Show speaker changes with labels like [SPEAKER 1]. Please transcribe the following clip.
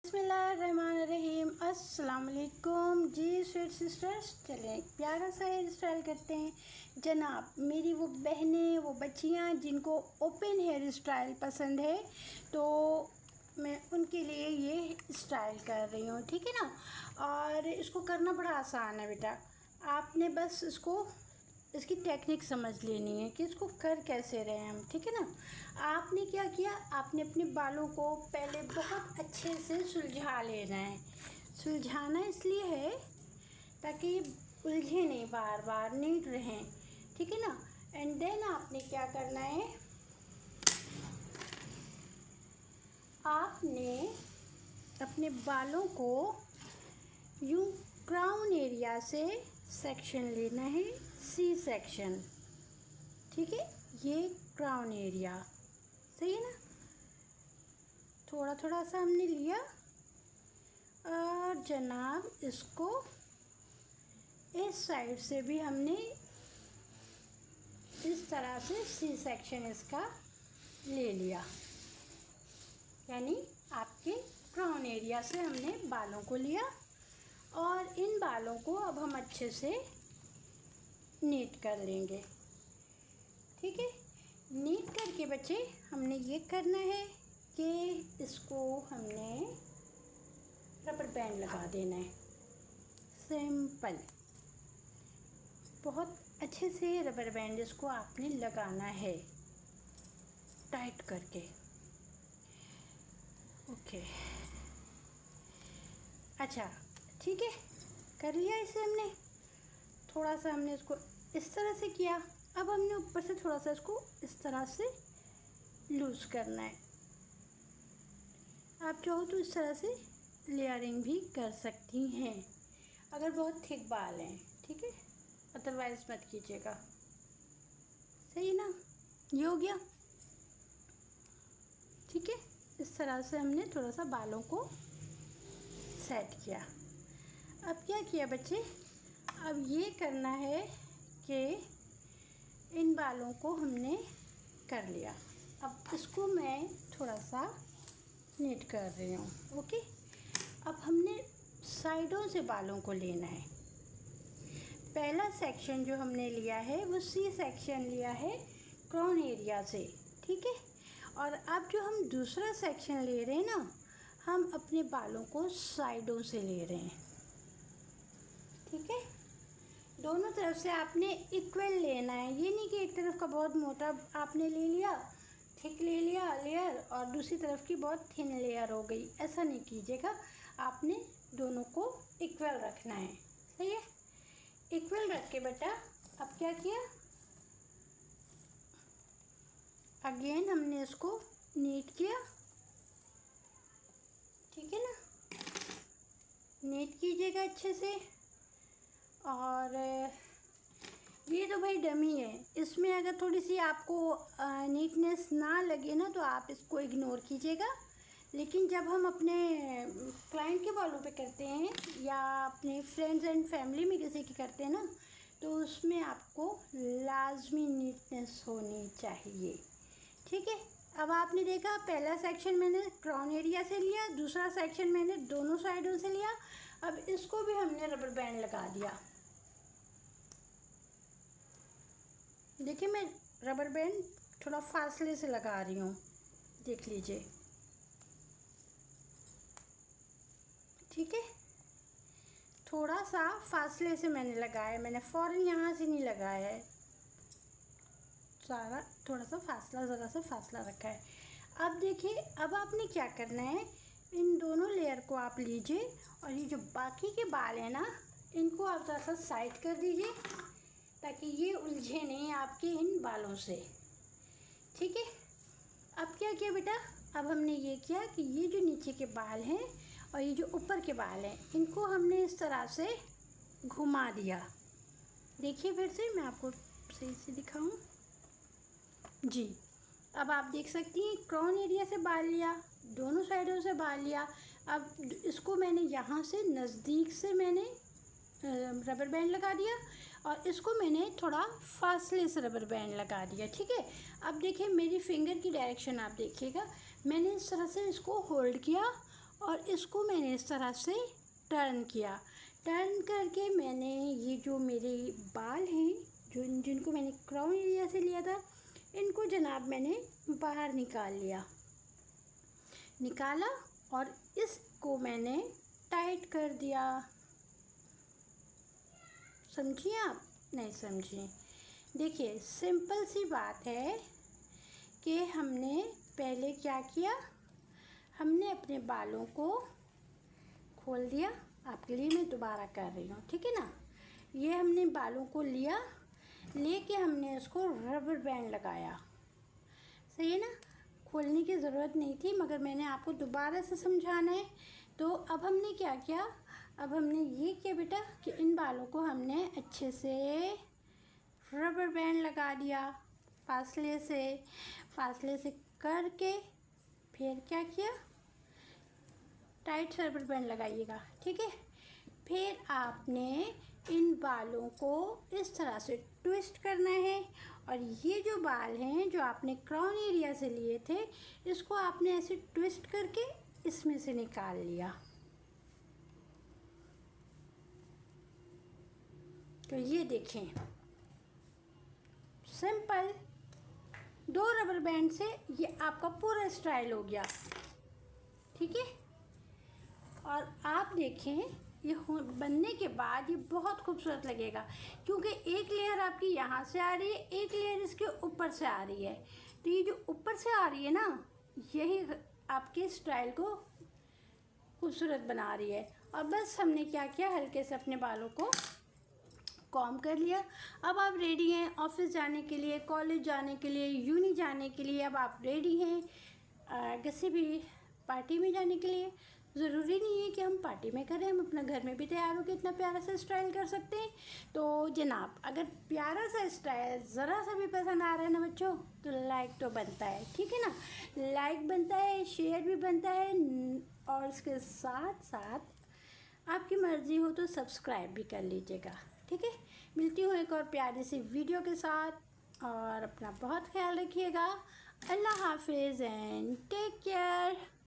[SPEAKER 1] बिस्मिल्लाहिर्रहमानिर्रहीम। अस्सलाम वालेकुम जी स्वीट सिस्टर्स। चलें प्यारा सा हेयर स्टाइल करते हैं जनाब। मेरी वो बहनें, वो बच्चियां जिनको ओपन हेयर स्टाइल पसंद है, तो मैं उनके लिए ये स्टाइल कर रही हूँ, ठीक है ना। और इसको करना बड़ा आसान है बेटा। आपने बस इसकी टेक्निक समझ लेनी है कि इसको कर कैसे रहे हैं हम, ठीक है ना। आपने क्या किया, आपने अपने बालों को पहले बहुत अच्छे से सुलझा लेना है। सुलझाना इसलिए है ताकि उलझे नहीं, बार बार नीट रहें, ठीक है ना। एंड देन आपने क्या करना है, आपने अपने बालों को यूं क्राउन एरिया से सेक्शन लेना है, सी सेक्शन, ठीक है। ये क्राउन एरिया सही है ना। थोड़ा थोड़ा सा हमने लिया और जनाब इसको इस साइड से भी हमने इस तरह से सी सेक्शन इसका ले लिया, यानी आपके क्राउन एरिया से हमने बालों को लिया। और इन बालों को अब हम अच्छे से नीट कर लेंगे, ठीक है। नीट करके बच्चे हमने ये करना है कि इसको हमने रबर बैंड लगा देना है, सिंपल। बहुत अच्छे से रबर बैंड इसको आपने लगाना है टाइट करके, ओके। अच्छा ठीक है, कर लिया इसे हमने। थोड़ा सा हमने इसको इस तरह से किया। अब हमने ऊपर से थोड़ा सा इसको इस तरह से लूज़ करना है। आप चाहो तो इस तरह से लेयरिंग भी कर सकती हैं अगर बहुत थिक बाल हैं, ठीक है। अदरवाइज़ मत कीजिएगा, सही है ना। ये हो गया, ठीक है। इस तरह से हमने थोड़ा सा बालों को सेट किया। अब क्या किया बच्चे, अब ये करना है कि इन बालों को हमने कर लिया। अब इसको मैं थोड़ा सा नीट कर रही हूँ, ओके। अब हमने साइडों से बालों को लेना है। पहला सेक्शन जो हमने लिया है वो सी सेक्शन लिया है क्राउन एरिया से, ठीक है। और अब जो हम दूसरा सेक्शन ले रहे हैं ना, हम अपने बालों को साइडों से ले रहे हैं, ठीक है। दोनों तरफ से आपने इक्वल लेना है। ये नहीं कि एक तरफ का बहुत मोटा आपने ले लिया, थिक ले लिया लेयर, और दूसरी तरफ की बहुत थिन लेयर हो गई, ऐसा नहीं कीजिएगा। आपने दोनों को इक्वल रखना है, सही है। इक्वल रख के बेटा अब क्या किया, अगेन हमने इसको नीट किया, ठीक है ना। नीट कीजिएगा अच्छे से। और ये तो भाई डमी है, इसमें अगर थोड़ी सी आपको नीटनेस ना लगे ना तो आप इसको इग्नोर कीजिएगा। लेकिन जब हम अपने क्लाइंट के बालों पे करते हैं या अपने फ्रेंड्स एंड फैमिली में किसी की करते हैं ना, तो उसमें आपको लाजमी नीटनेस होनी चाहिए, ठीक है। अब आपने देखा पहला सेक्शन मैंने क्राउन एरिया से लिया, दूसरा सेक्शन मैंने दोनों साइडों से लिया। अब इसको भी हमने रबर बैंड लगा दिया। देखिए मैं रबर बैंड थोड़ा फासले से लगा रही हूँ, देख लीजिए, ठीक है। थोड़ा सा फासले से मैंने लगाया, मैंने फ़ौरन यहाँ से नहीं लगाया है, सारा थोड़ा सा फासला, ज़रा सा फासला रखा है। अब देखिए अब आपने क्या करना है, इन दोनों लेयर को आप लीजिए और ये जो बाकी के बाल हैं ना, इनको आप ज़रा सा साइड कर दीजिए ताकि ये उलझे नहीं आपके इन बालों से, ठीक है। अब क्या किया बेटा, अब हमने ये किया कि ये जो नीचे के बाल हैं और ये जो ऊपर के बाल हैं, इनको हमने इस तरह से घुमा दिया। देखिए फिर से मैं आपको सही से दिखाऊं जी। अब आप देख सकती हैं क्राउन एरिया से बाल लिया, दोनों साइडों से बाल लिया। अब इसको मैंने यहाँ से नज़दीक से मैंने रबर बैंड लगा दिया और इसको मैंने थोड़ा फासले से रबर बैंड लगा दिया, ठीक है। अब देखिए मेरी फिंगर की डायरेक्शन आप देखिएगा, मैंने इस तरह से इसको होल्ड किया और इसको मैंने इस तरह से टर्न किया। टर्न करके मैंने ये जो मेरे बाल हैं जिनको मैंने क्राउन एरिया से लिया था, इनको जनाब मैंने बाहर निकाला और इसको मैंने टाइट कर दिया। समझिए आप? नहीं समझिए? देखिए सिंपल सी बात है कि हमने पहले क्या किया, हमने अपने बालों को खोल दिया। आपके लिए मैं दोबारा कर रही हूँ, ठीक है ना। ये हमने बालों को लेके हमने उसको रबर बैंड लगाया, सही है ना। खोलने की ज़रूरत नहीं थी, मगर मैंने आपको दोबारा से समझाना है। तो अब हमने क्या किया, अब हमने ये किया बेटा कि इन बालों को हमने अच्छे से रबर बैंड लगा दिया फासले से करके। फिर क्या किया, टाइट से रबर बैंड लगाइएगा, ठीक है। फिर आपने इन बालों को इस तरह से ट्विस्ट करना है और ये जो बाल हैं जो आपने क्राउन एरिया से लिए थे, इसको आपने ऐसे ट्विस्ट करके इसमें से निकाल लिया। तो ये देखें, सिंपल 2 रबर बैंड से ये आपका पूरा स्टाइल हो गया, ठीक है। और आप देखें ये बनने के बाद ये बहुत खूबसूरत लगेगा, क्योंकि एक लेयर आपकी यहाँ से आ रही है, एक लेयर इसके ऊपर से आ रही है। तो ये जो ऊपर से आ रही है ना, यही आपके स्टाइल को खूबसूरत बना रही है। और बस हमने क्या किया, हल्के से अपने बालों को कॉम्ब कर लिया। अब आप रेडी हैं ऑफिस जाने के लिए, कॉलेज जाने के लिए, यूनी जाने के लिए। अब आप रेडी हैं किसी भी पार्टी में जाने के लिए। ज़रूरी नहीं है कि हम पार्टी में करें, हम अपना घर में भी तैयार होकर इतना प्यारा सा स्टाइल कर सकते हैं। तो जनाब अगर प्यारा सा स्टाइल ज़रा सा भी पसंद आ रहा है ना बच्चों, तो लाइक तो बनता है, ठीक है ना। लाइक बनता है, शेयर भी बनता है, और इसके साथ साथ आपकी मर्ज़ी हो तो सब्सक्राइब भी कर लीजिएगा, ठीक है। मिलती हूँ एक और प्यारी सी वीडियो के साथ, और अपना बहुत ख्याल रखिएगा। अल्लाह हाफिज़ एंड टेक केयर।